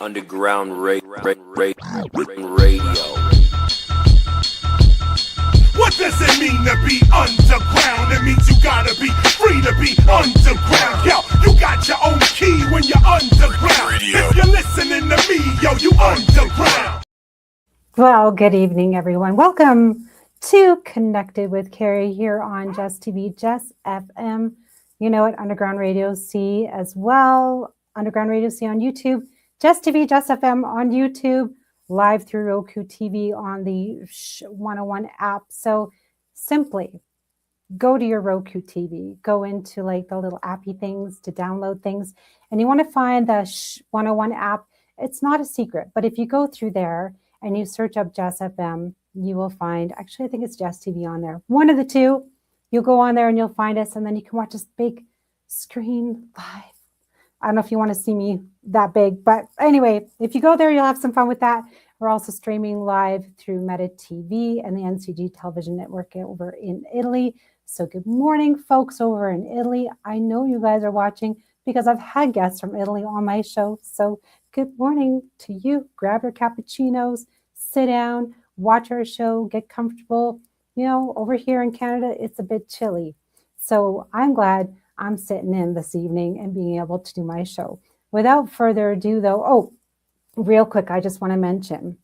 Underground radio. What does it mean to be underground? It means you gotta be free to be underground. Yo, you got your own key when you're underground. Radio. If you're listening to me, yo, you underground. Well, good evening, everyone. Welcome to Connected with Cari here on JessTV, Jess FM. You know it, Underground Radio C as well. Underground Radio C on YouTube, JessTV, Jess FM on YouTube, live through RokuTV on the 101 app. So simply go to your RokuTV, go into like the little appy things to download things, and you want to find the 101 app. It's not a secret, but if you go through there and you search up Jess FM, you will find, actually, I think it's JessTV on there. One of the two, you'll go on there and you'll find us, and then you can watch us big screen live. I don't know if you want to see me that big, but anyway, if you go there, you'll have some fun with that. We're also streaming live through Meta TV and the NCG Television Network over in Italy. So good morning, folks over in Italy. I know you guys are watching because I've had guests from Italy on my show. So good morning to you. Grab your cappuccinos, sit down, watch our show, get comfortable. You know, over here in Canada, it's a bit chilly. So I'm glad I'm sitting in this evening and being able to do my show. Without further ado, though, real quick, I just want to mention,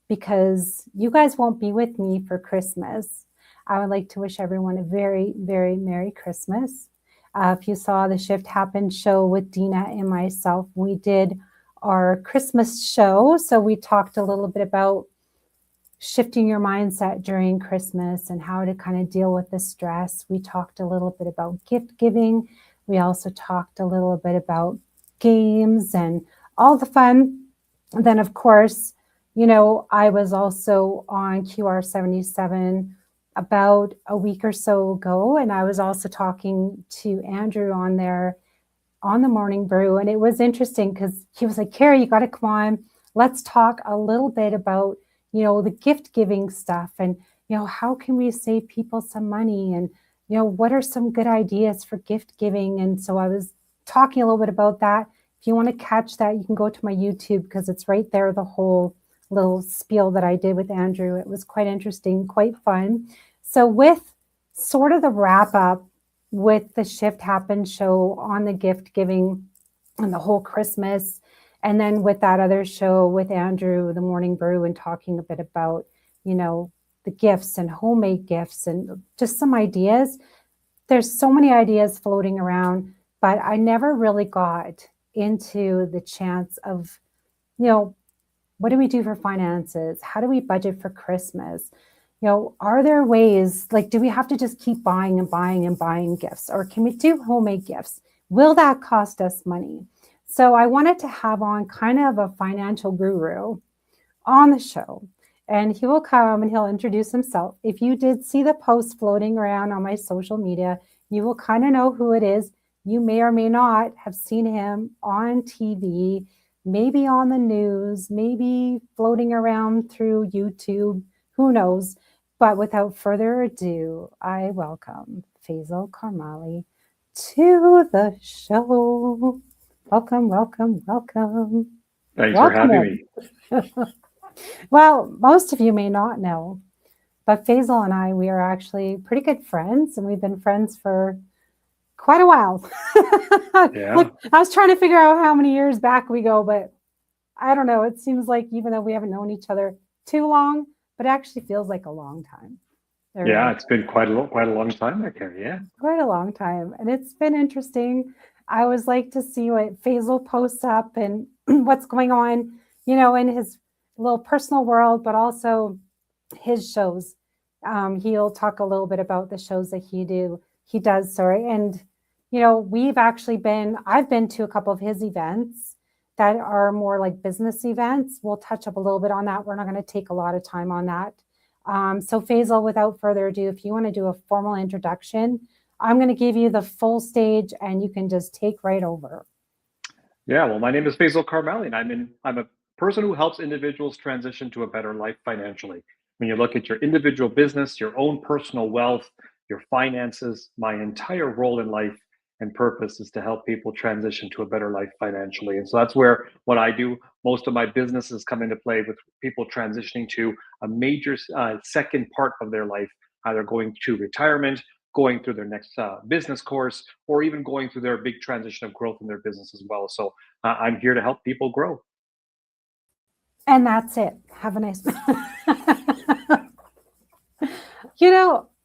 because you guys won't be with me for Christmas, I would like to wish everyone a very, very Merry Christmas. If you saw the Shift Happen show with Dina and myself, we did our Christmas show. So we talked a little bit about shifting your mindset during Christmas and how to kind of deal with the stress. We talked a little bit about gift giving. We also talked a little bit about games and all the fun. And then, of course, you know, I was also on QR77 about a week or so ago, and I was also talking to Andrew on there on the Morning Brew. And it was interesting because he was like, Cari, you got to come on. Let's talk a little bit about, you know, the gift giving stuff, and, you know, how can we save people some money, and, you know, what are some good ideas for gift giving? And so I was talking a little bit about that. If you want to catch that, you can go to my YouTube because it's right there, the whole little spiel that I did with Andrew. It was quite interesting, quite fun. So with sort of the wrap up with the Shift Happen show on the gift giving and the whole Christmas, and then with that other show with Andrew, the Morning Brew, and talking a bit about, you know, the gifts and homemade gifts and just some ideas. There's so many ideas floating around, but I never really got into the chance of, you know, what do we do for finances? How do we budget for Christmas? You know, are there ways, like, do we have to just keep buying and buying and buying gifts? Or can we do homemade gifts? Will that cost us money? So I wanted to have on kind of a financial guru on the show, and he will come and he'll introduce himself. If you did see the post floating around on my social media, you will kind of know who it is. You may or may not have seen him on TV, maybe on the news, maybe floating around through YouTube, who knows? But without further ado, I welcome Faisal Karmali to the show. Welcome, welcome, welcome. Thanks for having me. Well, most of you may not know, but Faisal and I, we are actually pretty good friends, and we've been friends for quite a while. Yeah. Look, I was trying to figure out how many years back we go, but I don't know. It seems like even though we haven't known each other too long, but it actually feels like a long time. Yeah, it's been quite a long time there, Cari. Yeah. Quite a long time. And it's been interesting. I always like to see what Faisal posts up and what's going on, you know, in his little personal world, but also his shows. He'll talk a little bit about the shows that he does. And, you know, I've been to a couple of his events that are more like business events. We'll touch up a little bit on that. We're not going to take a lot of time on that. So Faisal, without further ado, if you want to do a formal introduction, I'm going to give you the full stage and you can just take right over. Yeah, well, my name is Faisal Karmali, and I'm a person who helps individuals transition to a better life financially. When you look at your individual business, your own personal wealth, your finances, my entire role in life and purpose is to help people transition to a better life financially. And so that's where what I do, most of my businesses come into play with people transitioning to a major second part of their life, either going to retirement, going through their next business course, or even going through their big transition of growth in their business as well. So I'm here to help people grow. And that's it. Have a nice.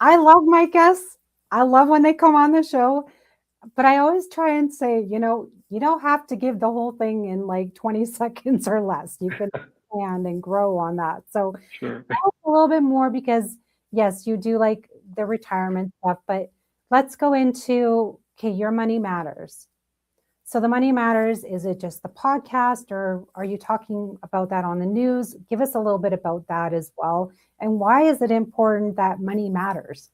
I love my guests. I love when they come on the show, but I always try and say, you don't have to give the whole thing in like 20 seconds or less. You can expand and grow on that. So Sure. a little bit more because yes, you do like the retirement stuff, but let's go into, okay, your money matters. So the Money Matters, is it just the podcast or are you talking about that on the news? Give us a little bit about that as well. And why is it important that money matters?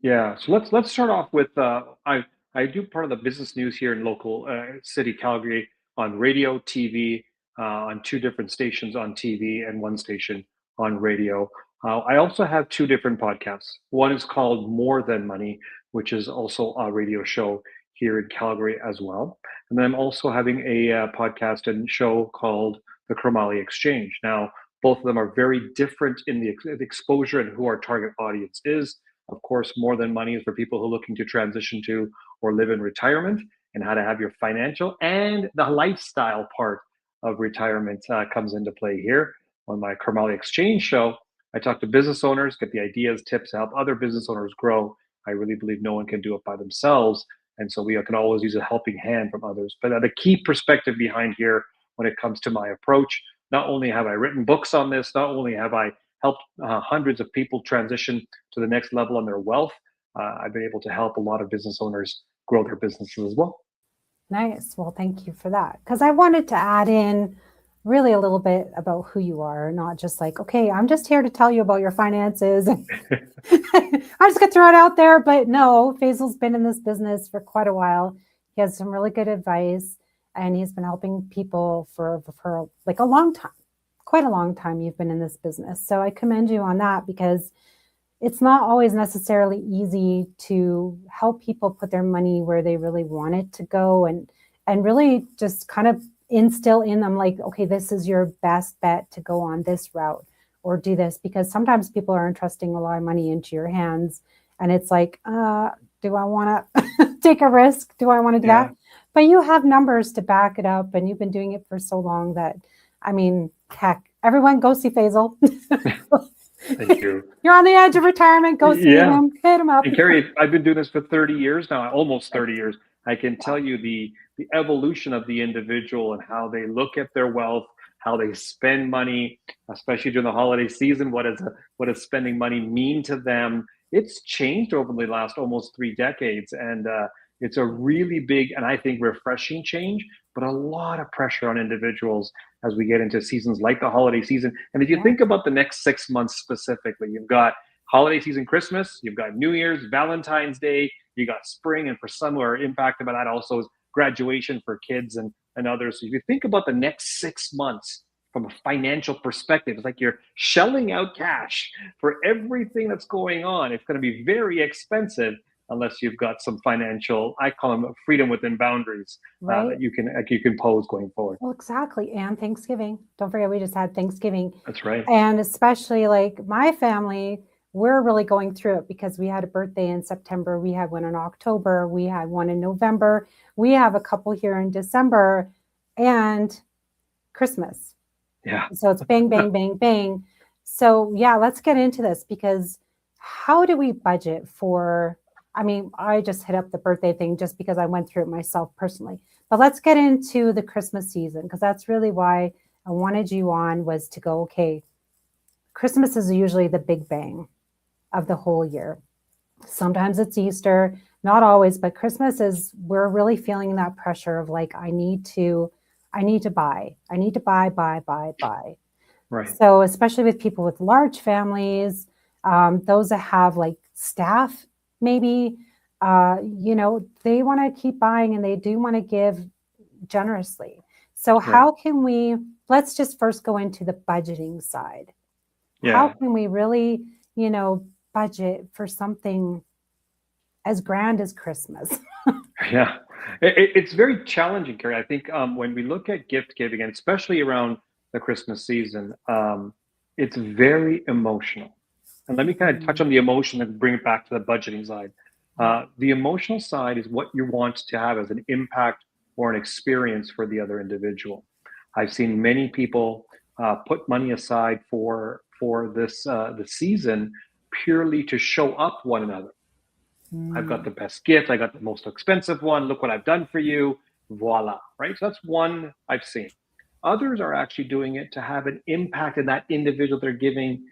Yeah, so let's start off with I do part of the business news here in local city Calgary on radio, TV, on two different stations on TV and one station on radio. I also have two different podcasts. One is called More Than Money, which is also a radio show here in Calgary as well. And then I'm also having a podcast and show called The Karmali Exchange. Now, both of them are very different in the exposure and who our target audience is. Of course, More Than Money is for people who are looking to transition to or live in retirement, and how to have your financial and the lifestyle part of retirement comes into play here. On my Karmali Exchange show, I talk to business owners, get the ideas, tips to help other business owners grow. I really believe no one can do it by themselves. And so we can always use a helping hand from others. But the key perspective behind here when it comes to my approach, not only have I written books on this, not only have I helped hundreds of people transition to the next level on their wealth, I've been able to help a lot of business owners grow their businesses as well. Nice. Well, thank you for that. Because I wanted to add in really a little bit about who you are, not just like, okay, I'm just here to tell you about your finances. I'm just going to throw it out there. But no, Faisal's been in this business for quite a while. He has some really good advice, and he's been helping people for like a long time, quite a long time you've been in this business. So I commend you on that, because it's not always necessarily easy to help people put their money where they really want it to go, and really just kind of instill in them like, okay, this is your best bet to go on this route or do this, because sometimes people are entrusting a lot of money into your hands and it's like, do I want to take a risk? Do I want to do that? But you have numbers to back it up, and you've been doing it for so long that, I mean, heck, everyone go see Faisal. Thank you. You're on the edge of retirement. Go see him. Hit him up. And Carrie, I've been doing this for 30 years now, almost 30 years. I can tell you the evolution of the individual and how they look at their wealth, how they spend money, especially during the holiday season. What does spending money mean to them? It's changed over the last almost 3 decades, and it's a really big and I think refreshing change, but a lot of pressure on individuals as we get into seasons like the holiday season. And if you think about the next 6 months specifically, you've got holiday season, Christmas, you've got New Year's, Valentine's Day, you got spring, and for some who are impacted by that also is graduation for kids and others. So if you think about the next 6 months from a financial perspective, it's like you're shelling out cash for everything that's going on. It's going to be very expensive unless you've got some financial, I call them freedom within boundaries, that you can pose going forward. Well, exactly. And Thanksgiving. Don't forget, we just had Thanksgiving. That's right. And especially like my family, we're really going through it because we had a birthday in September. We had one in October. We had one in November. We have a couple here in December and Christmas. Yeah. So it's bang, bang, bang, bang. So yeah, let's get into this, because how do we budget for, I mean, I just hit up the birthday thing just because I went through it myself personally. But let's get into the Christmas season, because that's really why I wanted you on, was to go, okay, Christmas is usually the big bang of the whole year. Sometimes it's Easter, not always, but Christmas is, we're really feeling that pressure of like, I need to buy. Right. So especially with people with large families, those that have like staff, maybe, they want to keep buying and they do want to give generously. So how can we, let's just first go into the budgeting side. Yeah. How can we really, budget for something as grand as Christmas? Yeah. It's very challenging, Carrie. I think when we look at gift giving, and especially around the Christmas season, it's very emotional. And let me kind of touch Mm, on the emotion and bring it back to the budgeting side. yeah. The emotional side is what you want to have as an impact or an experience for the other individual. I've seen many people put money aside for this the season purely to show up one another. I've got Mm, the best gift. I got the most expensive one. Look what I've done for you. Voila. Right. So that's one I've seen. Others are actually doing it to have an impact in that individual they're giving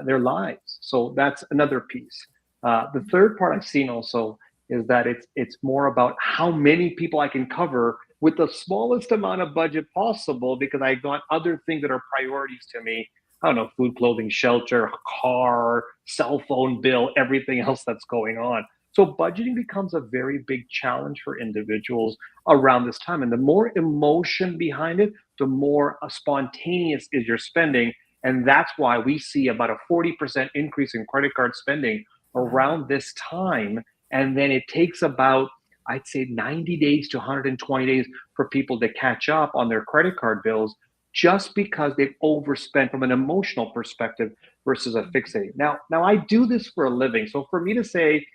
their lives. So that's another piece. The third part I've seen also is that it's more about how many people I can cover with the smallest amount of budget possible because I got other things that are priorities to me. I don't know, food, clothing, shelter, car, cell phone bill, everything else that's going on. So budgeting becomes a very big challenge for individuals around this time. And the more emotion behind it, the more spontaneous is your spending. And that's why we see about a 40% increase in credit card spending wow. around this time. And then it takes about, I'd say, 90 days to 120 days for people to catch up on their credit card bills just because they've overspent from an emotional perspective versus a fixating. Now I do this for a living. So for me to say,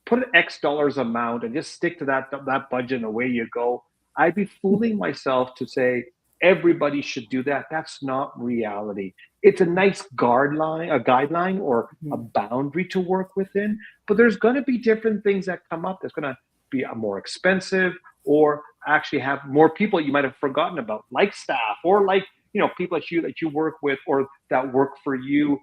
put an X dollars amount and just stick to that budget and away you go. I'd be fooling myself to say everybody should do that. That's not reality. It's a nice guideline or a Mhm. boundary to work within, but there's going to be different things that come up. That's going to be a more expensive or actually have more people you might have forgotten about, like staff or like people that you work with or that work for you.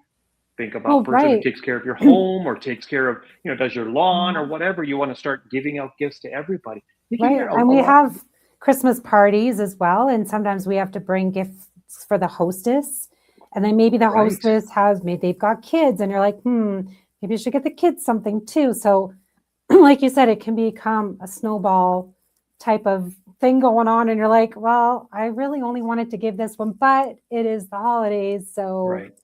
Think about Oh, person who right. takes care of your home or takes care of, does your lawn or Mhm. whatever. You want to start giving out gifts to everybody. You can Right. get And a we lot. have Christmas parties as well. And sometimes we have to bring gifts for the hostess. And then maybe the Right. hostess has, maybe they've got kids and you're like, maybe you should get the kids something too. So, like you said, it can become a snowball type of thing going on. And you're like, well, I really only wanted to give this one, but it is the holidays. So, Right.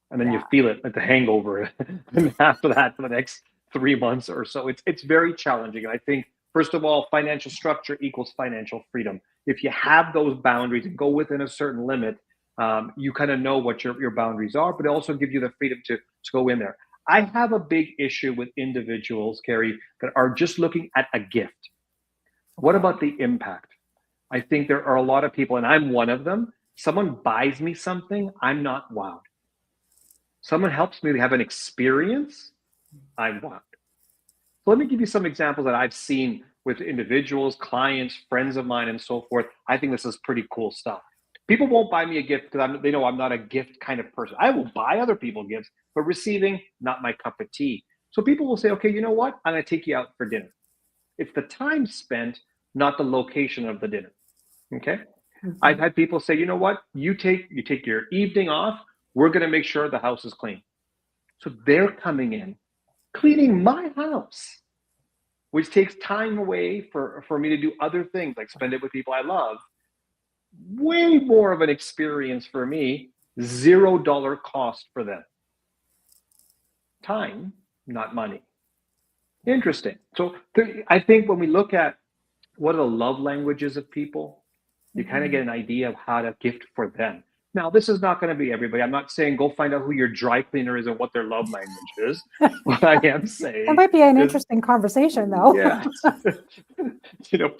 And then you yeah. feel it like the hangover and after that for the next 3 months or so. It's very challenging. And I think first of all, financial structure equals financial freedom. If you have those boundaries and go within a certain limit, you kind of know what your boundaries are, but it also gives you the freedom to go in there. I have a big issue with individuals, Carrie, that are just looking at a gift. What Okay. about the impact? I think there are a lot of people, and I'm one of them. Someone buys me something, I'm not wowed. Someone helps me have an experience, I'm wowed. So let me give you some examples that I've seen with individuals, clients, friends of mine, and so forth. I think this is pretty cool stuff. People won't buy me a gift because they know I'm not a gift kind of person. I will buy other people gifts, but receiving, not my cup of tea. So people will say, okay, you know what? I'm going to take you out for dinner. It's the time spent, not the location of the dinner. Okay. I've Mhm. had people say, you know what? You take your evening off. We're going to make sure the house is clean. So they're coming in, cleaning my house, which takes time away for me to do other things like spend it with people I love. Way more of an experience for me, $0 cost for them. Time, not money. Interesting. So I think when we look at what are the love languages of people, you kind of get Mhm. an idea of how to gift for them. Now, this is not going to be everybody. I'm not saying go find out who your dry cleaner is and what their love language is. What I am That saying might be an is, interesting conversation, though. yeah,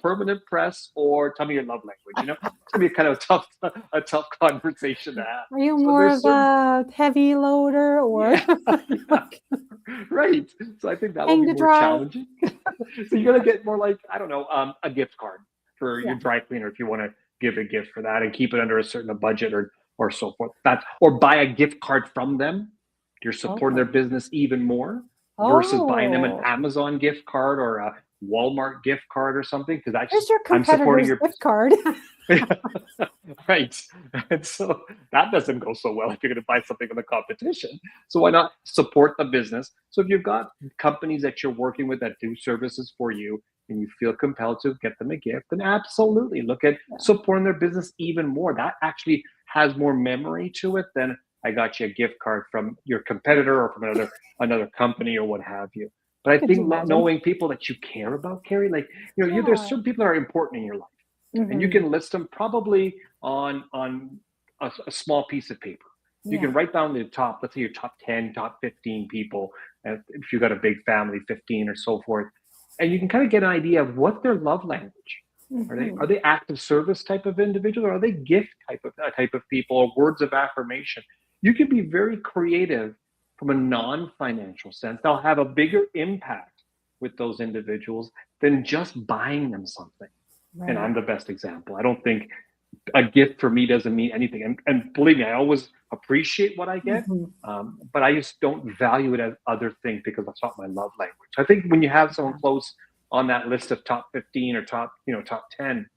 permanent press or tell me your love language. It's gonna be kind of a tough conversation to have. Are you So more there's of certain, a heavy loader or yeah, yeah, like right. So I think that will hang be to more dry? challenging. So you're gonna get more like I don't know, a gift card for your Yeah. dry cleaner if you want to give a gift for that and keep it under a certain budget or so forth. That's or buy a gift card from them. You're supporting their Oh. business even more versus buying them an Oh. Amazon gift card or a Walmart gift card or something because Here's your I'm supporting competitor's your gift card. right. And so that doesn't go so well if you're going to buy something from the competition. So why not support the business? So if you've got companies that you're working with that do services for you and you feel compelled to get them a gift, then absolutely look at Yeah. supporting their business even more. That actually has more memory to it than I got you a gift card from your competitor or from another company or what have you. But I Could you think imagine? knowing people that you care about, Carrie, like, there's certain people that are important in your life, and you Mhm. can list them probably on a small piece of paper. You can Yeah. write down the top, let's say your top 10, top 15 people, if you've got a big family, 15 or so forth, and you can kind of get an idea of what their love language. Are Mhm. they active service type of individuals, or are they gift type of people, or words of affirmation? You can be very creative from a non-financial sense. They'll have a bigger impact with those individuals than just buying them something. And Right. I'm the best example. I don't think a gift for me doesn't mean anything. And believe me, I always appreciate what I get, Mhm. but I just don't value it as other things because that's not my love language. I think when you have someone Yeah. close on that list of top 15 or top 10,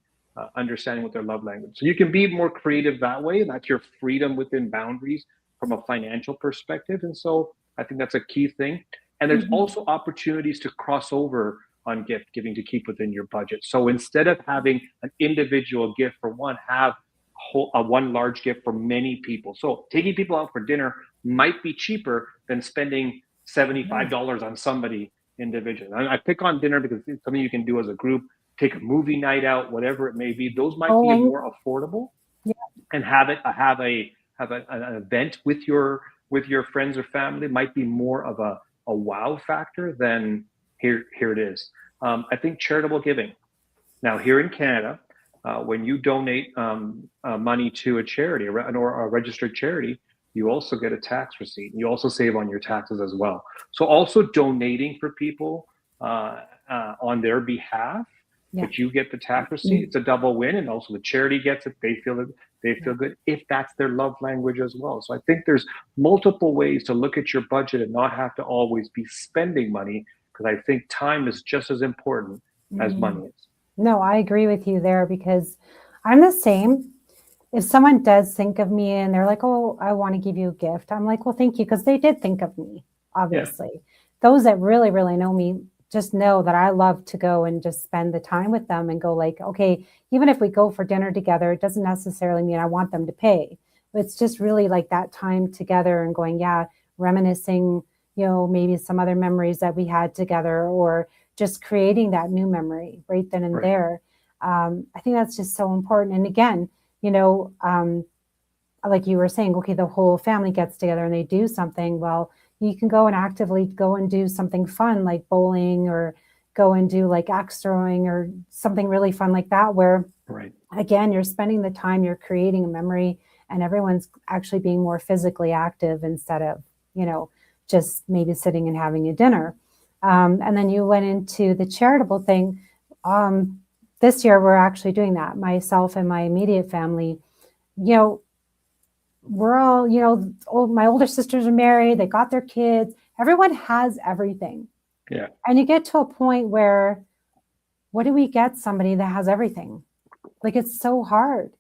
understanding what their love language. So you can be more creative that way. That's your freedom within boundaries from a financial perspective. And so I think that's a key thing. And there's Mhm. also opportunities to cross over on gift giving to keep within your budget. So instead of having an individual gift for one, have a one large gift for many people. So taking people out for dinner might be cheaper than spending Right. $75 on somebody individually. I pick on dinner because it's something you can do as a group, take a movie night out, whatever it may be. Those might be Bowling. more affordable, Yeah. and an event with your friends or family might be more of a wow factor than here it is. I think charitable giving. Now here in Canada, when you donate money to a charity or a registered charity, you also get a tax receipt. You also save on your taxes as well. So also donating for people on their behalf, Yeah. but you get the tax receipt. Mm. It's a double win, and also the charity gets it. They Yeah. feel good if that's their love language as well. So I think there's multiple ways to look at your budget and not have to always be spending money, because I think time is just as important as Mm. money is. No, I agree with you there because I'm the same. If someone does think of me and they're like, "Oh, I want to give you a gift," I'm like, "Well, thank you," because they did think of me, Yeah. obviously. Those that really, really know me just know that I love to go and just spend the time with them and go like, okay, even if we go for dinner together, it doesn't necessarily mean I want them to pay. It's just really like that time together and going, yeah, reminiscing, maybe some other memories that we had together or just creating that new memory right then and Right. there. I think that's just so important. And again, you know, um, like you were saying, okay, the whole family gets together and they do something. Well, you can go and actively go and do something fun like bowling or go and do like axe throwing or something really fun like that, where Right. again, you're spending the time, you're creating a memory, and everyone's actually being more physically active instead of, just maybe sitting and having a dinner. And then you went into the charitable thing. Um, this year, we're actually doing that. Myself and my immediate family, you know, we're all, my older sisters are married, they got their kids, everyone has everything. Yeah. And you get to a point where, what do we get somebody that has everything? Like it's so hard,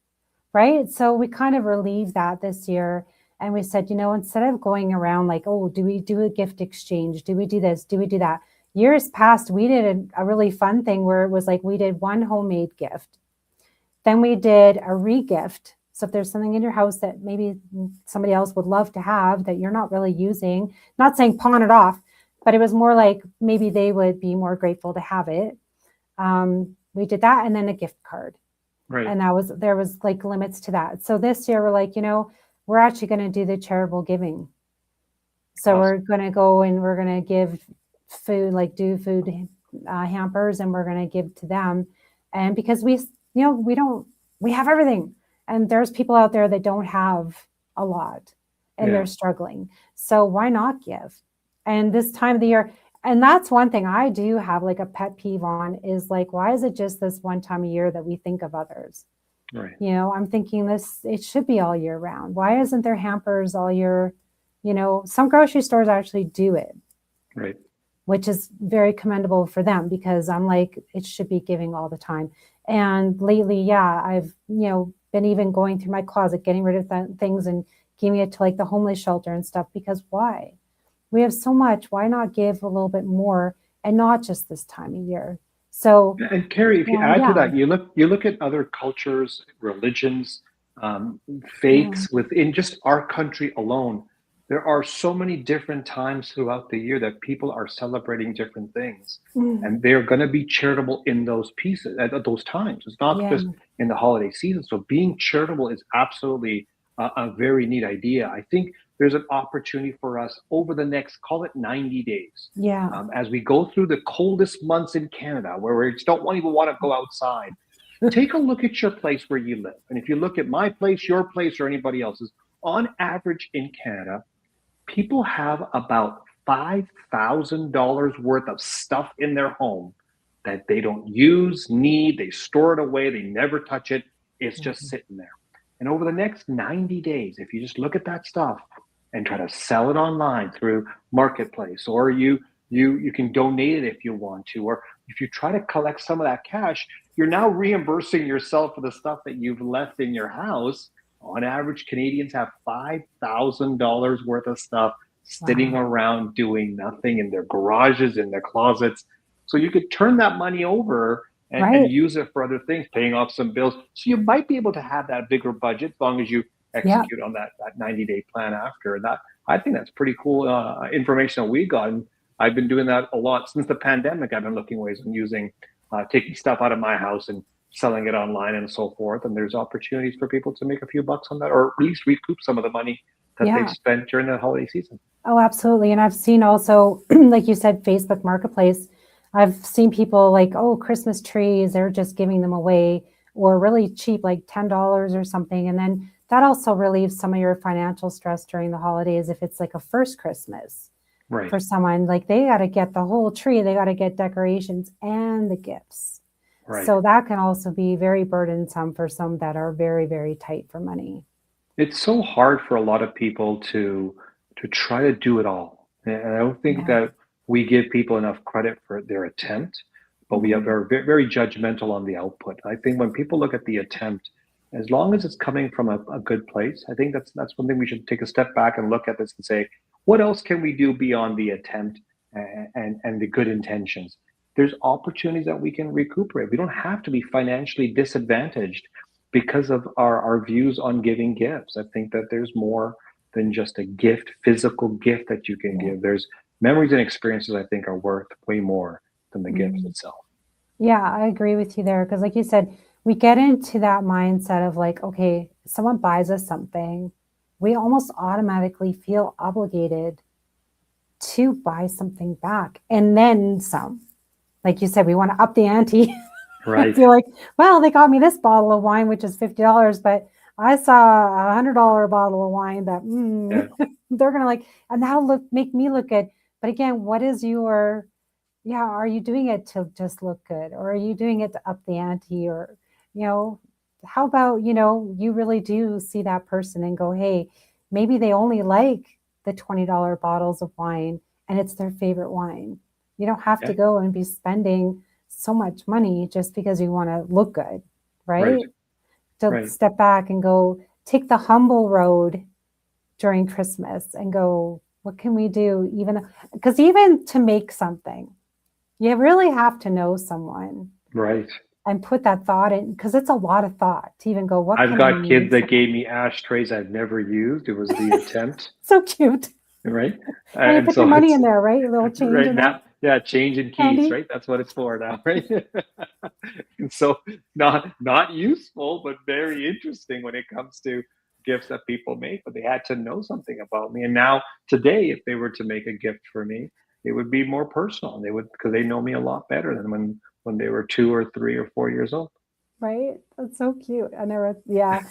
right? So we kind of relieved that this year. And we said, instead of going around like, oh, do we do a gift exchange? Do we do this? Do we do that? Years past, we did a really fun thing where it was like we did one homemade gift. Then we did a re-gift. So if there's something in your house that maybe somebody else would love to have that you're not really using, not saying pawn it off, but it was more like maybe they would be more grateful to have it. We did that, and then a gift card. Right. And there was like limits to that. So this year we're like, we're actually going to do the charitable giving. So we're Awesome. going to go and we're going to give food, like do food hampers, and we're going to give to them. And because we have everything. And there's people out there that don't have a lot and Yeah. they're struggling. So why not give? And this time of the year, and that's one thing I do have like a pet peeve on is like, why is it just this one time a year that we think of others? Right. I'm thinking it should be all year round. Why isn't there hampers all year? Some grocery stores actually do it, Right. which is very commendable for them because I'm like, it should be giving all the time. And lately, yeah, I've, been even going through my closet, getting rid of things and giving it to like the homeless shelter and stuff, because why? We have so much. Why not give a little bit more and not just this time of year? So, And Carrie, if you add to yeah, that, you look at other cultures, religions, yeah, faiths within just our country alone. there are so many different times throughout the year that people are celebrating different things, Mm, and they're going to be charitable in those pieces at those times. It's not yeah, just in the holiday season. So being charitable is absolutely a very neat idea. I think there's an opportunity for us over the next, call it 90 days, yeah, as we go through the coldest months in Canada, where we just don't even want to go outside. Take a look at your place where you live. And if you look at my place, your place, or anybody else's, on average in Canada, people have about $5,000 worth of stuff in their home that they don't use, need, they store it away, they never touch it. It's just mhm, sitting there. And over the next 90 days, if you just look at that stuff and try to sell it online through Marketplace, or you can donate it if you want to, or if you try to collect some of that cash, you're now reimbursing yourself for the stuff that you've left in your house. On average, Canadians have $5,000 worth of stuff sitting wow, around doing nothing in their garages, in their closets. So you could turn that money over and right, use it for other things, paying off some bills. So you might be able to have that bigger budget as long as you yeah, execute on that 90-day plan after. And that, I think that's pretty cool information that we got. And I've been doing that a lot since the pandemic. I've been looking ways and using, taking stuff out of my house and selling it online and so forth. And there's opportunities for people to make a few bucks on that, or at least recoup some of the money that they've yeah. spent during the holiday season. Oh, absolutely. And I've seen also, like you said, Facebook Marketplace. I've seen people like, oh, Christmas trees, they're just giving them away or really cheap, like $10 or something. And then that also relieves some of your financial stress during the holidays if it's like a first Christmas Right, for someone. Like they got to get the whole tree, they got to get decorations and the gifts. right. So that can also be very burdensome for some that are very, very tight for money. It's so hard for a lot of people to try to do it all. And I don't think Yeah. that we give people enough credit for their attempt, but we are Mhm. very judgmental on the output. I think when people look at the attempt, as long as it's coming from a good place, I think that's one thing we should take a step back and look at this and say, what else can we do beyond the attempt and the good intentions? There's opportunities that we can recuperate. We don't have to be financially disadvantaged because of our views on giving gifts. I think that there's more than just a gift, physical gift that you can Yeah. give. There's memories and experiences I think are worth way more than the gift Mhm. itself. Yeah, I agree with you there. Because, like you said, we get into that mindset of like, okay, someone buys us something, we almost automatically feel obligated to buy something back and then some. Like you said, we want to up the ante. I Right. feel like, well, they got me this bottle of wine, which is $50, but I saw $100 bottle of wine that Yeah. they're gonna like, and that'll make me look good. But again, what is your yeah, are you doing it to just look good? Or are you doing it to up the ante? Or, you know, how about, you really do see that person and go, hey, maybe they only like the $20 bottles of wine and it's their favorite wine. You don't have to Yeah. go and be spending so much money just because you want to look good, Right. right? To Right. step back and go take the humble road during Christmas and go, what can we do? Even because even to make something, you really have to know someone Right. and put that thought in because it's a lot of thought to even go, what I've can I got kids make? that gave me ashtrays I've never used. It was the attempt, So cute. right? And you And put your so money in it's there, right? A little change right in there, now, yeah, change in keys, candy. right? That's what it's for now, right? And so not useful, but very interesting when it comes to gifts that people make. But they had to know something about me. And now today, if they were to make a gift for me, it would be more personal. They would because they know me a lot better than when they were 2 or 3 or 4 years old. Right? That's so cute. I never, yeah.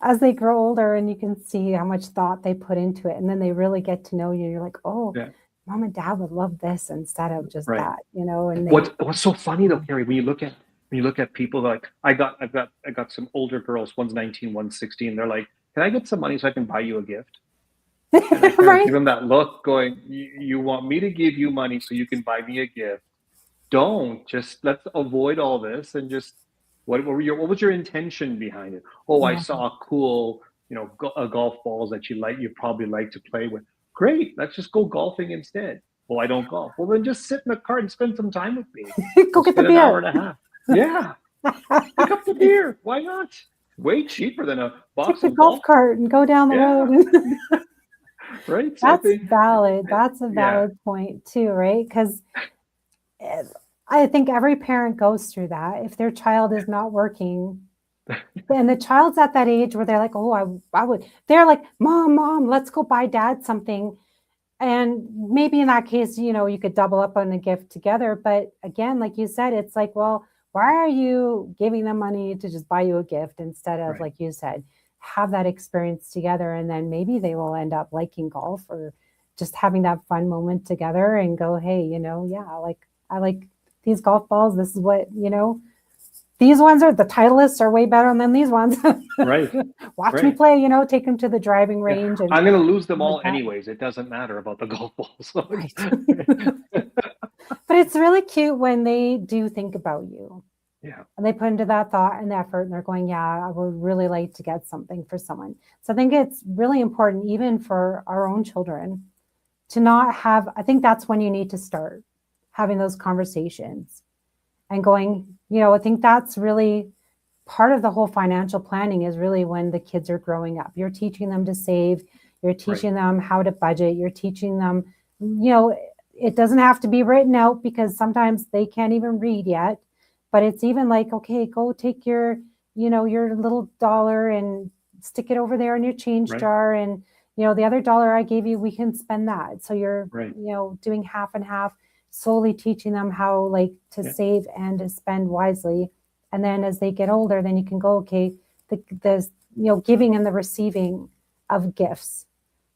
As they grow older and you can see how much thought they put into it, and then they really get to know you. You're like, oh, Yeah, mom and dad would love this instead of just right. that, and they, What's so funny though, Carrie, when you look at people like I got some older girls, one's 19, one's 16. They're like, can I get some money so I can buy you a gift? And I kind of right? give them that look going, you want me to give you money so you can buy me a gift. Don't just let's avoid all this and just what was your intention behind it? Oh, I Yeah. saw a cool, golf balls that you probably like to play with. Great, let's just go golfing instead. Well, I don't golf. Well, then just sit in the car and spend some time with me. Go We'll get the spend an hour beer. and a half. Yeah, pick up the beer. Why not? Way cheaper than a Take box the of golf golf. cart and go down the road. Yeah, Right? That's valid. That's a yeah, valid point too, right? Because I think every parent goes through that. If their child is not working, and the child's at that age where they're like, oh, I would, they're like, mom, let's go buy dad something. And maybe in that case, you could double up on the gift together. But again, like you said, it's like, well, why are you giving them money to just buy you a gift instead of, right. like you said, have that experience together? And then maybe they will end up liking golf or just having that fun moment together and go, hey, yeah, like I like these golf balls. This is what, these ones the Titleists are way better than these ones. Right. Watch me Right. play, take them to the driving Yeah. range. And I'm going to lose them like all that. anyways. It doesn't matter about the golf balls. So Right. But it's really cute when they do think about you. yeah. And they put into that thought and effort and they're going, yeah, I would really like to get something for someone. So I think it's really important, even for our own children, to not have, I think that's when you need to start having those conversations and going, I think that's really part of the whole financial planning is really when the kids are growing up. You're teaching them to save, you're teaching them how to budget, you're teaching them, it doesn't have to be written out because sometimes they can't even read yet, but it's even like, okay, go take your little dollar and stick it over there in your change jar. And, the other dollar I gave you, we can spend that. So you're, doing half and half, slowly teaching them how to save and to spend wisely. And then as they get older, then you can go, okay, the giving and the receiving of gifts.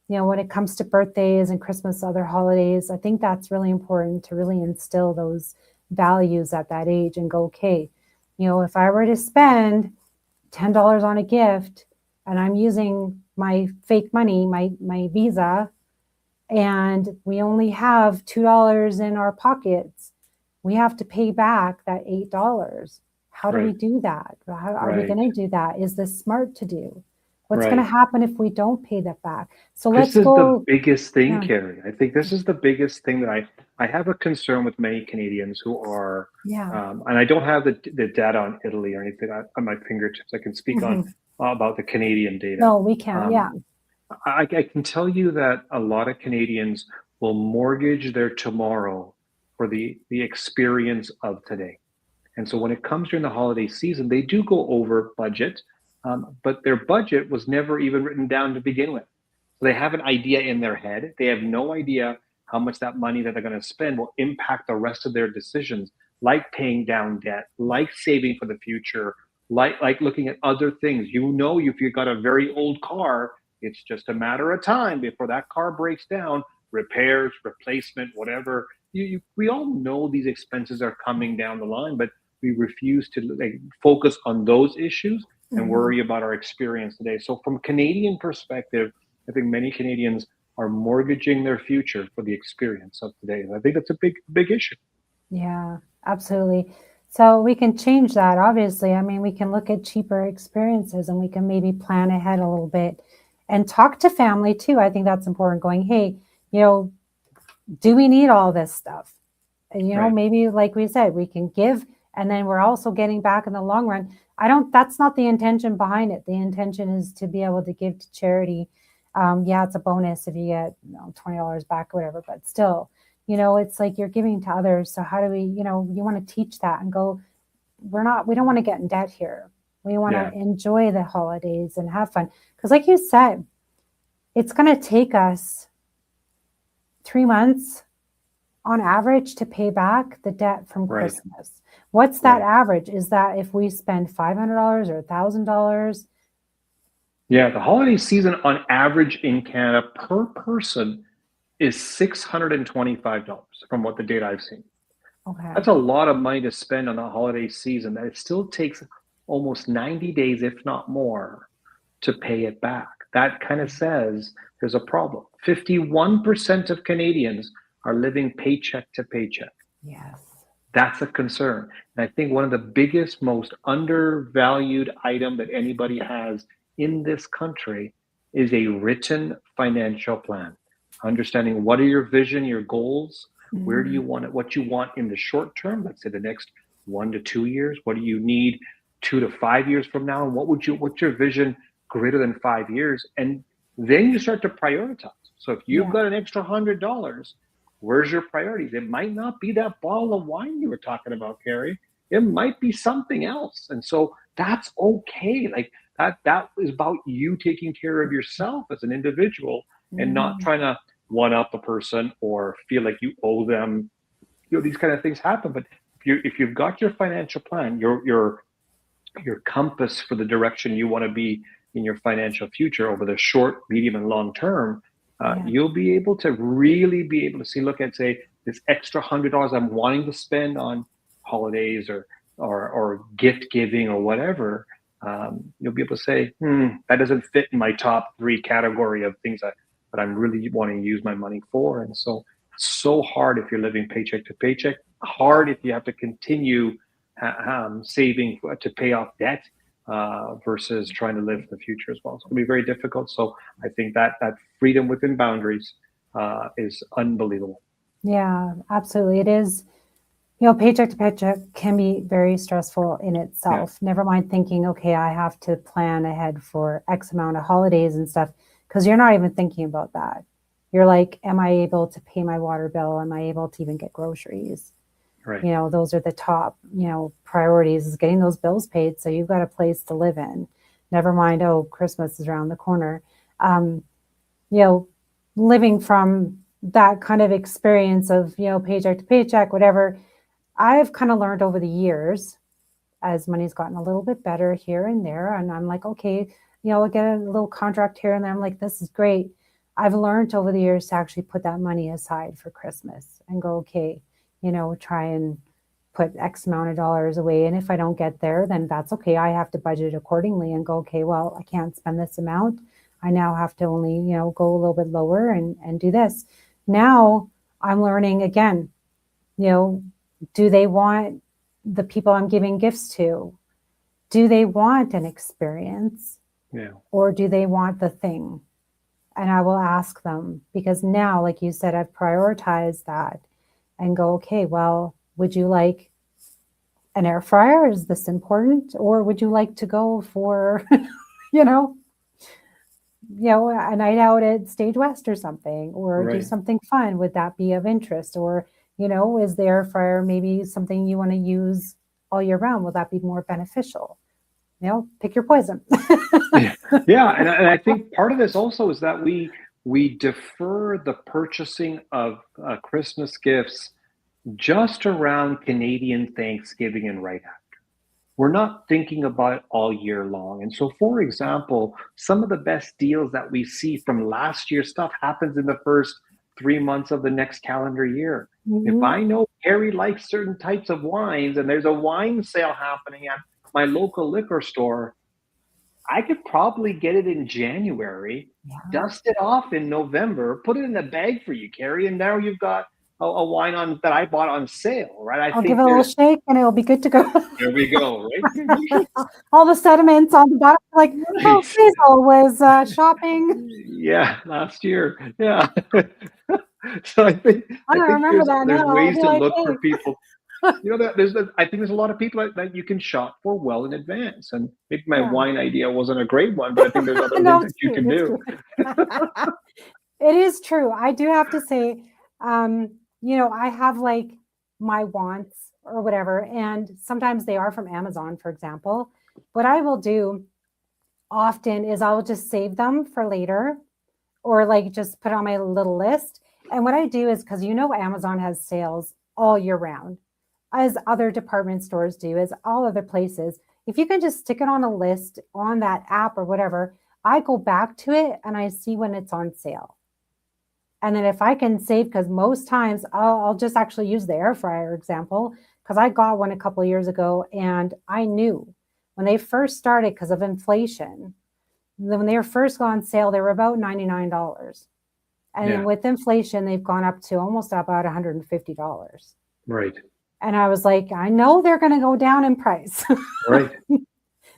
When it comes to birthdays and Christmas, other holidays, I think that's really important to really instill those values at that age and go, okay, if I were to spend $10 on a gift and I'm using my fake money, my Visa, and we only have $2 in our pockets, we have to pay back that $8. How do we do that? How are we going to do that? Is this smart to do? What's going to happen if we don't pay that back? So let's go. This is the biggest thing, Carrie. I think this is the biggest thing that I have a concern with many Canadians who are, and I don't have the data on Italy or anything on my fingertips. I can speak on about the Canadian data. No, we can, I can tell you that a lot of Canadians will mortgage their tomorrow for the experience of today. And so when it comes during the holiday season, they do go over budget, but their budget was never even written down to begin with. So they have an idea in their head. They have no idea how much that money that they're going to spend will impact the rest of their decisions, like paying down debt, like saving for the future, like looking at other things. If you've got a very old car, it's just a matter of time before that car breaks down, repairs, replacement, whatever. We all know these expenses are coming down the line, but we refuse to focus on those issues and worry about our experience today. So from a Canadian perspective, I think many Canadians are mortgaging their future for the experience of today. And I think that's a big issue. Yeah, absolutely. So we can change that, obviously. I mean, we can look at cheaper experiences and we can maybe plan ahead a little bit and talk to family too. I think that's important, going, hey, do we need all this stuff? And, maybe like we said, we can give, and then we're also getting back in the long run. That's not the intention behind it. The intention is to be able to give to charity. It's a bonus if you get $20 back or whatever, but still, it's like you're giving to others. So how do we, you want to teach that and go, we don't want to get in debt here. We want to enjoy the holidays and have fun. Because like you said, it's going to take us 3 months on average to pay back the debt from Christmas. What's that average? Is that if we spend $500 or $1,000? Yeah, the holiday season on average in Canada per person is $625 from what the data I've seen. Okay. That's a lot of money to spend on the holiday season that it still takes almost 90 days, if not more, to pay it back. That kind of says there's a problem. 51% of Canadians are living paycheck to paycheck. Yes. That's a concern. And I think one of the biggest, most undervalued item that anybody has in this country is a written financial plan. Understanding what are your vision, your goals, where do you want it, what you want in the short term, let's say the next 1 to 2 years, what do you need 2 to 5 years from now, and what's your vision greater than 5 years, and then you start to prioritize. So if you've Yeah. got an extra $100, where's your priorities? It might not be that bottle of wine you were talking about, Carrie. It might be something else. And so that's okay. Like that is about you taking care of yourself as an individual and not Mhm. trying to one up a person or feel like you owe them. These kind of things happen. But if you've got your financial plan, your compass for the direction you want to be in your financial future over the short, medium, and long term, Yeah. you'll be able to really be able to see, look at, say, this extra $100 I'm wanting to spend on holidays or gift giving or whatever. You'll be able to say, that doesn't fit in my top 3 category of things that I'm really wanting to use my money for. And so it's so hard if you're living paycheck to paycheck, hard if you have to continue saving to pay off debt versus trying to live for the future as well. So it'll be very difficult. So I think that freedom within boundaries is unbelievable. Yeah, absolutely. It is, paycheck to paycheck can be very stressful in itself. Yeah. Never mind thinking, okay, I have to plan ahead for X amount of holidays and stuff, because you're not even thinking about that. You're like, am I able to pay my water bill? Am I able to even get groceries? Right. Those are the top, priorities, is getting those bills paid. So you've got a place to live in. Never mind, Christmas is around the corner. Living from that kind of experience of, paycheck to paycheck, whatever, I've kind of learned over the years, as money's gotten a little bit better here and there. And I'm like, okay, I get a little contract here and then I'm like, this is great. I've learned over the years to actually put that money aside for Christmas and go, okay, try and put X amount of dollars away. And if I don't get there, then that's okay. I have to budget accordingly and go, okay, well, I can't spend this amount. I now have to only, go a little bit lower and do this. Now I'm learning again, do they want the people I'm giving gifts to? Do they want an experience? Yeah. Or do they want the thing? And I will ask them, because now, like you said, I've prioritized that and go, okay, well, would you like an air fryer? Is this important? Or would you like to go for, a night out at Stage West or something, or do something fun? Would that be of interest? Or, is the air fryer maybe something you want to use all year round? Will that be more beneficial? Pick your poison. Yeah. And I think part of this also is that we defer the purchasing of Christmas gifts just around Canadian Thanksgiving and right after. We're not thinking about it all year long. And so, for example, some of the best deals that we see from last year's stuff happens in the first 3 months of the next calendar year. Mm-hmm. If I know Carrie likes certain types of wines and there's a wine sale happening at my local liquor store, I could probably get it in January, dust it off in November, put it in a bag for you, Carrie, and now you've got a wine that I bought on sale, right? I'll give it a little shake and it'll be good to go. There we go, right? All the sediments on the bottom, like, oh, Faisal was shopping. Yeah, last year. Yeah. So I think there's ways to look for people. I think there's a lot of people that you can shop for well in advance. And maybe my wine idea wasn't a great one, but I think there's other things that you can do. It is true. I do have to say, I have like my wants or whatever, and sometimes they are from Amazon, for example. What I will do often is I'll just save them for later, or like just put on my little list. And what I do is, because Amazon has sales all year round, as other department stores do, as all other places. If you can just stick it on a list on that app or whatever, I go back to it and I see when it's on sale. And then if I can save, because most times I'll just actually use the air fryer example, because I got one a couple of years ago and I knew when they first started, because of inflation, when they were first on sale, they were about $99. And then with inflation, they've gone up to almost about $150. Right. And I was like, I know they're going to go down in price. Right.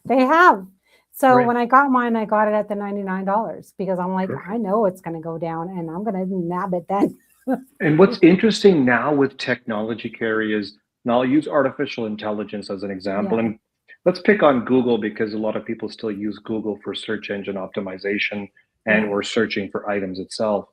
They have. So when I got mine, I got it at the $99 because I'm like, I know it's going to go down and I'm going to nab it then. And what's interesting now with technology, Carrie, is, and I'll use artificial intelligence as an example. Yeah. And let's pick on Google, because a lot of people still use Google for search engine optimization. and or searching for items itself.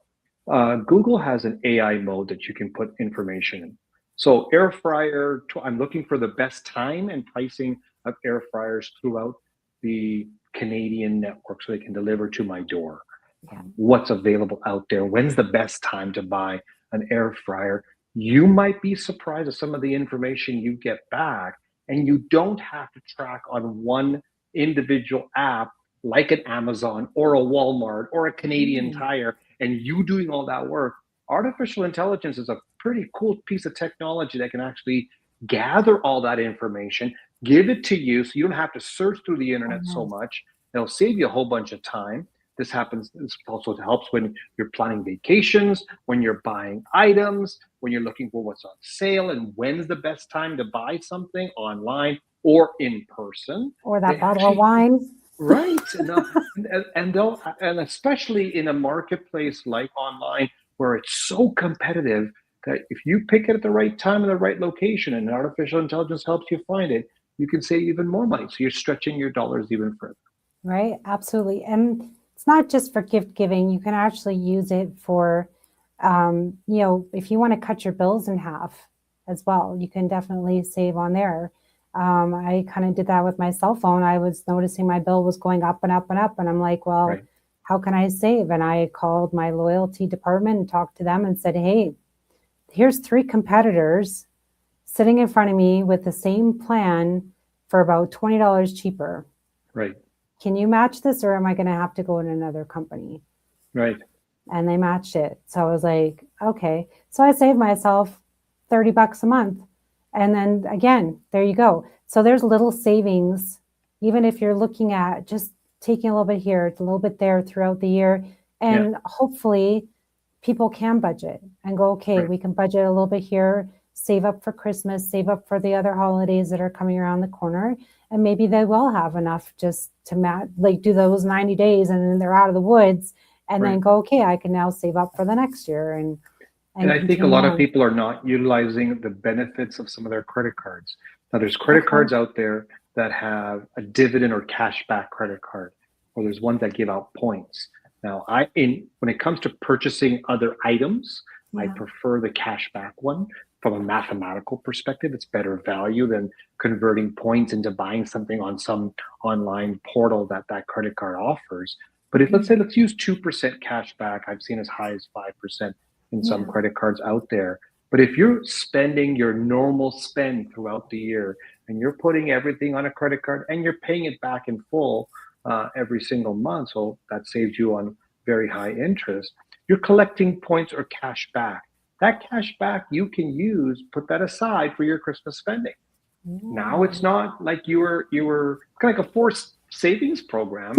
Google has an AI mode that you can put information in. So air fryer, I'm looking for the best time and pricing of air fryers throughout the Canadian network so they can deliver to my door. Yeah. What's available out there? When's the best time to buy an air fryer? You might be surprised at some of the information you get back, and you don't have to track on one individual app like an Amazon or a Walmart or a Canadian Tire, and you doing all that work. Artificial intelligence is a pretty cool piece of technology that can actually gather all that information, give it to you so you don't have to search through the internet so much. It'll save you a whole bunch of time. This also helps when you're planning vacations, when you're buying items, when you're looking for what's on sale and when's the best time to buy something online or in person. Or that bottle of wine. Right. And especially in a marketplace like online where it's so competitive that if you pick it at the right time and the right location and artificial intelligence helps you find it, you can save even more money. So you're stretching your dollars even further. Right. Absolutely. And it's not just for gift giving. You can actually use it for, if you want to cut your bills in half as well, you can definitely save on there. I kind of did that with my cell phone. I was noticing my bill was going up and up and up. And I'm like, well, how can I save? And I called my loyalty department and talked to them and said, hey, here's 3 competitors sitting in front of me with the same plan for about $20 cheaper. Right. Can you match this, or am I going to have to go in another company? Right. And they matched it. So I was like, okay. So I saved myself $30 a month. And then again, there you go. So there's little savings, even if you're looking at just taking a little bit here, a little bit there throughout the year. And hopefully people can budget and go, okay, we can budget a little bit here, save up for Christmas, save up for the other holidays that are coming around the corner. And maybe they will have enough just to do those 90 days and then they're out of the woods and then go, okay, I can now save up for the next year. And I think a lot of people are not utilizing the benefits of some of their credit cards. Now there's credit cards out there that have a dividend or cashback credit card, or there's ones that give out points. Now when it comes to purchasing other items, I prefer the cashback one. From a mathematical perspective, it's better value than converting points into buying something on some online portal that credit card offers. But let's use 2% cash back. I've seen as high as 5% in some credit cards out there. But if you're spending your normal spend throughout the year and you're putting everything on a credit card and you're paying it back in full every single month, so that saves you on very high interest, you're collecting points or cash back. That cash back you can use, put that aside for your Christmas spending. Now it's not like you were kind of like a forced savings program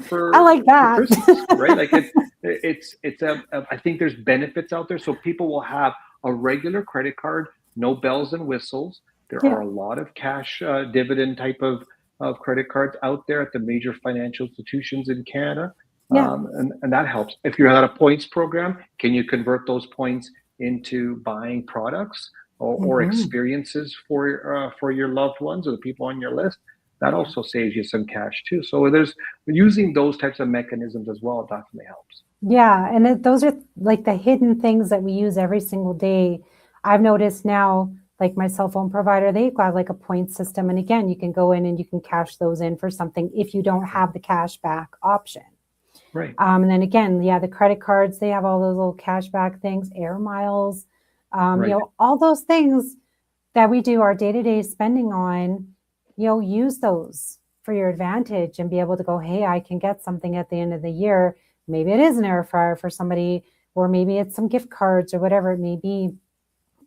for I like that. For Christmas, right? Like I think there's benefits out there. So people will have a regular credit card, no bells and whistles. There are a lot of cash dividend type of credit cards out there at the major financial institutions in Canada. And that helps. If you're at a points program, can you convert those points into buying products or experiences for your loved ones or the people on your list? That also saves you some cash too. So there's using those types of mechanisms as well. It definitely helps. Yeah, and those are like the hidden things that we use every single day. I've noticed now, like my cell phone provider, they've got like a point system, and again, you can go in and you can cash those in for something if you don't have the cash back option. Right. And then again, the credit cards, they have all those little cashback things, air miles, all those things that we do our day-to-day spending on, use those for your advantage and be able to go, hey, I can get something at the end of the year. Maybe it is an air fryer for somebody, or maybe it's some gift cards or whatever it may be.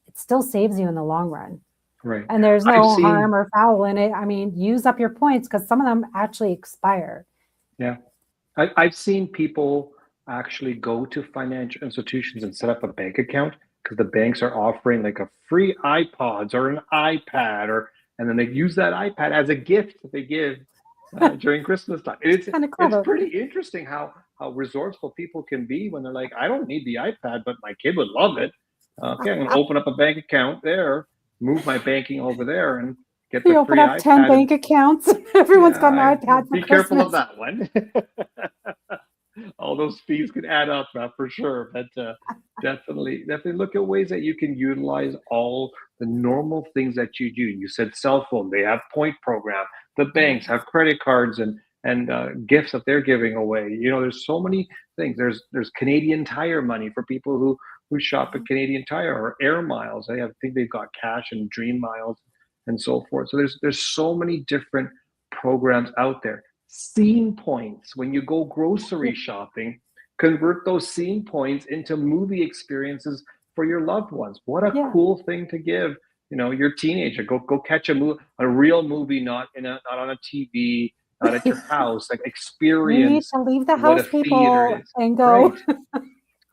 It still saves you in the long run. Right. And there's no harm or foul in it. I mean, use up your points because some of them actually expire. Yeah. I've seen people actually go to financial institutions and set up a bank account because the banks are offering like a free iPods or an iPad, and then they use that iPad as a gift that they give during Christmas time. It's kind of cool. It's pretty interesting how resourceful people can be when they're like, I don't need the iPad, but my kid would love it. Okay, I'm going to open up a bank account there, move my banking over there, and get the free iPad. You open up 10 bank accounts. Everyone's got an iPad for Be Christmas. careful of that one. all those fees can add up for sure. But definitely look at ways that you can utilize all the normal things that you do. You said cell phone; they have point program. The banks have credit cards and gifts that they're giving away. There's so many things. There's Canadian Tire money for people who shop at Canadian Tire, or Air Miles. I think they've got cash and Dream Miles and so forth. So there's so many different programs out there. Scene points, when you go grocery shopping, convert those scene points into movie experiences for your loved ones. What a cool thing to give your teenager. Go catch a real movie, not on a TV, not at your house. Like, experience. You need to leave the what house, a people, theater is. and go. Right.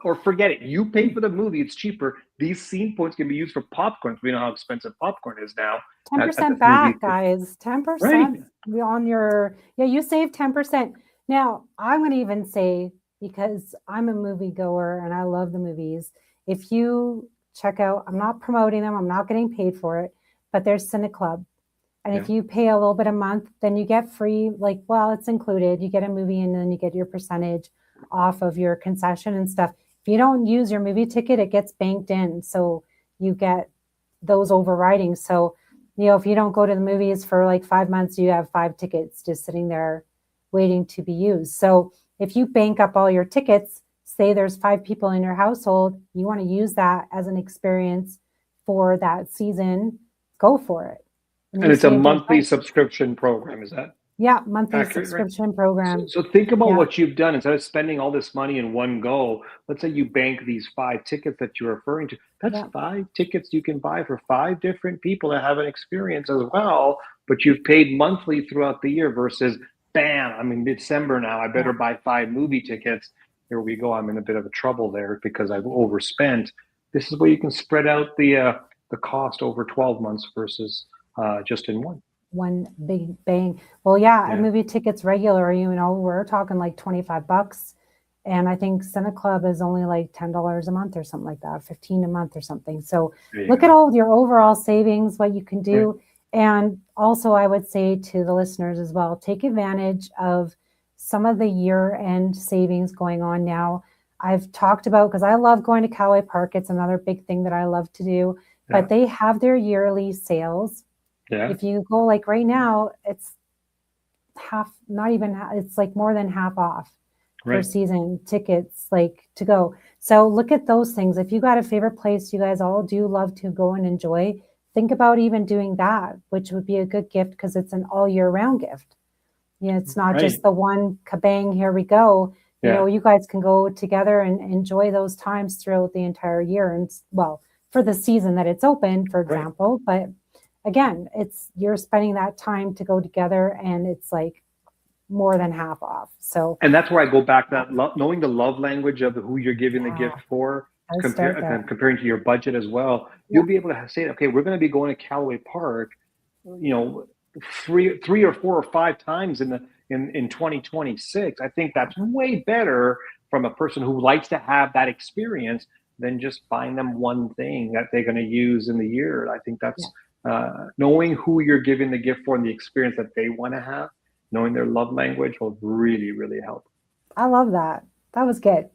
Or forget it. You pay for the movie; it's cheaper. These scene points can be used for popcorn. We know how expensive popcorn is now. 10% back, guys. 10% on your, you save 10%. Now, I'm going to even say, because I'm a movie goer and I love the movies, if you check out, I'm not promoting them, I'm not getting paid for it, but there's Cine Club. And if you pay a little bit a month, then you get free, it's included. You get a movie and then you get your percentage off of your concession and stuff. If you don't use your movie ticket, it gets banked in. So you get those overriding. So, if you don't go to the movies for 5 months, you have 5 tickets just sitting there waiting to be used. So if you bank up all your tickets, say there's 5 people in your household, you want to use that as an experience for that season, go for it. And it's a monthly subscription program, is that? Yeah, monthly accurate, subscription program. So think about what you've done. Instead of spending all this money in one go, let's say you bank these 5 tickets that you're referring to. That's 5 tickets you can buy for 5 different people that have an experience as well, but you've paid monthly throughout the year versus, bam, I'm in December now, I better buy 5 movie tickets. Here we go. I'm in a bit of a trouble there because I've overspent. This is where you can spread out the cost over 12 months versus just in one big bang. Well, and movie tickets regular, we're talking $25. And I think Cine Club is only $10 a month or something like that, $15 a month or something. So look at all your overall savings, what you can do. Right. And also I would say to the listeners as well, take advantage of some of the year-end savings going on now. I've talked about, because I love going to Callaway Park. It's another big thing that I love to do. But they have their yearly sales. Yeah. If you go right now, it's it's more than half off for season tickets, to go. So look at those things. If you got a favorite place you guys all do love to go and enjoy, think about even doing that, which would be a good gift because it's an all year round gift. It's not just the one kabang, here we go. You guys can go together and enjoy those times throughout the entire year. And for the season that it's open, for example, but again, you're spending that time to go together, and it's more than half off. So, and that's where I go back to that knowing the love language of who you're giving the gift for, comparing to your budget as well. You'll be able to say, okay, we're going to be going to Callaway Park, 3 or 4 or 5 times in 2026. I think that's way better from a person who likes to have that experience than just buying them one thing that they're going to use in the year. I think that's knowing who you're giving the gift for and the experience that they want to have, knowing their love language will really, really help. I love that. That was good.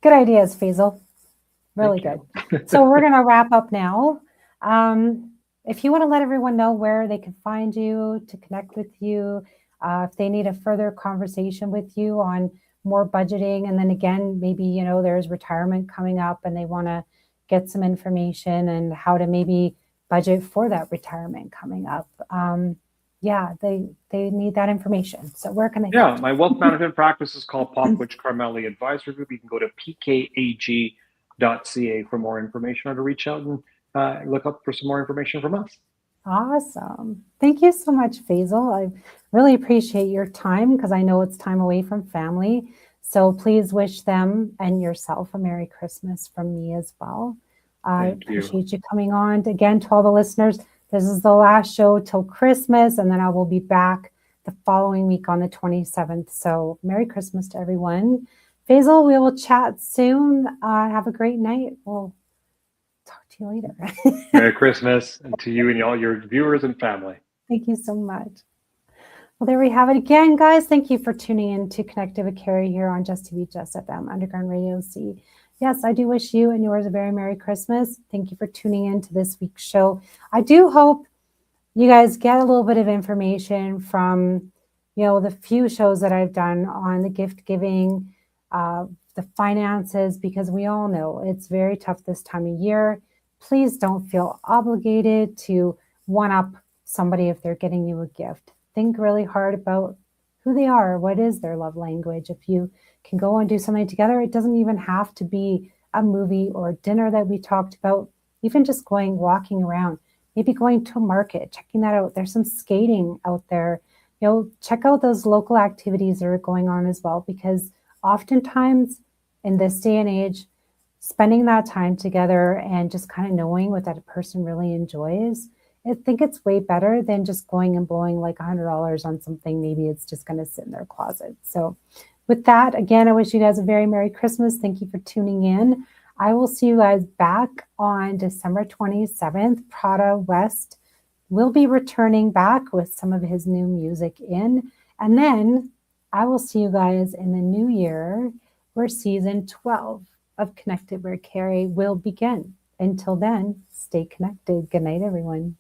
Good ideas, Faisal. Really good. So we're going to wrap up now. If you want to let everyone know where they can find you, to connect with you, if they need a further conversation with you on more budgeting, and then again, maybe, there's retirement coming up and they want to get some information and how to maybe budget for that retirement coming up. They need that information. So where can they find my wealth management practice is called Faisal Karmali Advisory Group. You can go to pkag.ca for more information, or to reach out and look up for some more information from us. Awesome. Thank you so much, Faisal. I really appreciate your time, because I know it's time away from family. So please wish them and yourself a Merry Christmas from me as well. I appreciate you coming on. Again, to all the listeners, this is the last show till Christmas, and then I will be back the following week on the 27th. So Merry Christmas to everyone. Faisal, we will chat soon. Have a great night. We'll talk to you later. Merry Christmas, and to you and all your viewers and family. Thank you so much. Well, there we have it again, guys. Thank you for tuning in to Connected with Cari here on JessTV, Jess FM, Underground Radio C. Yes, I do wish you and yours a very Merry Christmas. Thank you for tuning in to this week's show. I do hope you guys get a little bit of information from, the few shows that I've done on the gift giving, the finances, because we all know it's very tough this time of year. Please don't feel obligated to one-up somebody if they're getting you a gift. Think really hard about who they are, what is their love language. If you can go and do something together, it doesn't even have to be a movie or a dinner that we talked about, even just walking around, maybe going to a market, checking that out. There's some skating out there. Check out those local activities that are going on as well, because oftentimes in this day and age, spending that time together and just kind of knowing what that person really enjoys, I think it's way better than just going and blowing like $100 on something. Maybe it's just going to sit in their closet. So with that, again, I wish you guys a very Merry Christmas. Thank you for tuning in. I will see you guys back on December 27th. Prada West will be returning back with some of his new music in. And then I will see you guys in the new year, where season 12 of Connected with Cari will begin. Until then, stay connected. Good night, everyone.